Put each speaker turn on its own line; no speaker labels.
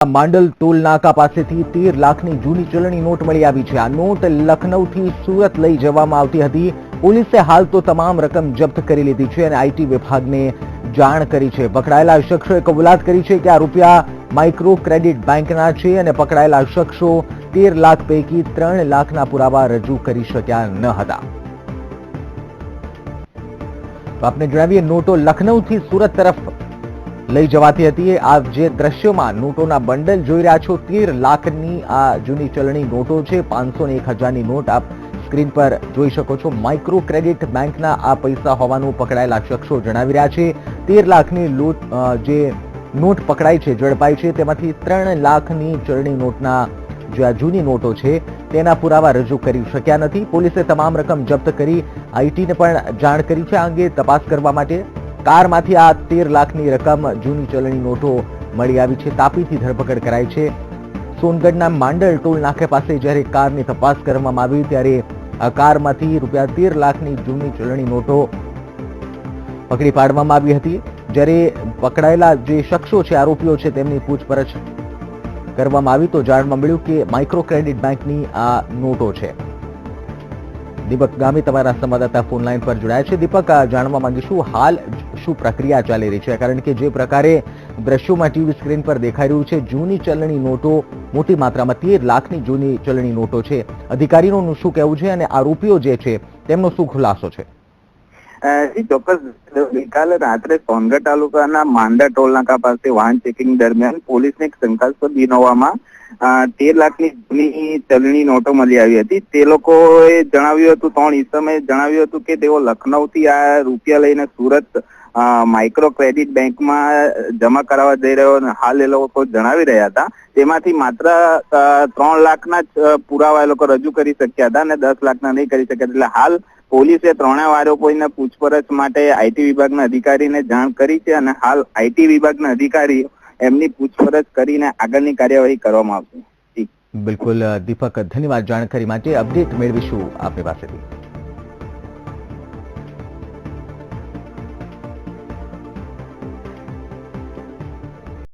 Mandal toll નાકા પાસેથી 13 લાખની જૂની ચલણી નોટ મળી આવી છે। આ નોટ લખનૌથી સુરત લઈ જવામાં આવતી હતી। પોલીસે હાલ તો તમામ રકમ જપ્ત કરી લીધી છે અને આઈટી વિભાગને જાણ કરી છે। પકડાયેલા શખ્સોએ કબૂલાત કરી છે કે આ રૂપિયા માઇક્રો ક્રેડિટ બેંકના છે અને પકડાયેલા શખ્સો 13 લાખ પૈકી 3 લાખના પુરાવા રજૂ કરી શક્યા ન હતા। તો આપને જણાવીએ, નોટો લખનૌથી સુરત તરફ લઈ જવાતી હતી। આ જે દ્રશ્યોમાં નોટોના બંડલ જોઈ રહ્યા છો, 13 લાખની આ જૂની ચલણી નોટો છે। 500 અને 1000ની નોટ આપ સ્ક્રીન પર જોઈ શકો છો। માઇક્રો ક્રેડિટ બેંકના આ પૈસા હોવાનું પકડાયેલા શખ્સો જણાવી રહ્યા છે। 13 લાખની જે નોટ પકડાઈ છે, ઝડપાઈ છે, તેમાંથી 3 લાખની ચલણી નોટના જે આ જૂની નોટો છે તેના પુરાવા રજૂ કરી શક્યા નથી। પોલીસે તમામ રકમ જપ્ત કરી આઈટીને પણ જાણ કરી છે। આ અંગે તપાસ કરવા માટે કારમાંથી આ 13 લાખની રકમ જૂની ચલણી નોટો મળી આવી છે। તાપીથી ધરપકડ કરાઈ છે। સોનગઢના માંડલ ટોલ નાકે પાસે જ્યારે કારની તપાસ કરવામાં આવી ત્યારે આ કારમાંથી રૂપિયા 13 લાખની જૂની ચલણી નોટો પકડી પાડવામાં આવી હતી। જ્યારે પકડાયેલા જે શખ્સો છે, આરોપીઓ છે, તેમની પૂછપરછ કરવામાં આવી તો જાણવા મળ્યું કે માઇક્રો ક્રેડિટ બેંકની આ નોટો છે। દીપક ગામી તમારા સંવાદદાતા ફોન લાઈન પર જોડાયા છે। દીપક, જાણવા માંગીશું હાલ શું પ્રક્રિયા ચાલી રહી છે, કારણ કે જે પ્રકારે દ્રશ્યોમાં ટીવી સ્ક્રીન પર દેખાઈ રહ્યું છે, જૂની ચલણી નોટો મોટી માત્રામાં 13 લાખની જૂની ચલણી નોટો છે। અધિકારીઓનું શું કહેવું છે અને આરોપીઓ જે છે તેમનો શું ખુલાસો છે?
ચોક્કસ ગઈકાલે રાત્રે સોનગઢ તાલુકાના માંડલ ટોલ નાકા પાસે વાહન ચેકિંગ દરમિયાન પોલીસને એક શંકાસ્પદ ઇનોવામાં 13 લાખની જૂની ચલણી નોટો મળી આવી હતી। તે લોકોએ જણાવ્યું હતું, 3 ઇસમે જણાવ્યું હતું કે તેઓ લખનૌથી આ રૂપિયા લઈને સુરત માઇક્રો ક્રેડિટ બેંકમાં જમા કરાવવા જઈ રહ્યો અને હાલ એ લોકો જણાવી રહ્યા હતા। તેમાંથી માત્ર 3 લાખના જ પુરાવા એ લોકો રજૂ કરી શક્યા હતા અને 10 લાખના નહીં કરી શક્યા। એટલે હાલ પોલીસે 3 આરોપીઓને પૂછપરછ માટે આઈટી વિભાગના અધિકારીને જાણ કરી છે અને હાલ આઈટી વિભાગના અધિકારી એમની પૂછપરછ કરીને આગળની કાર્યવાહી કરવામાં આવશે।
બિલકુલ દીપક, ધન્યવાદ જાણકારી માટે। અપડેટ મેળવીશું આપની પાસેથી।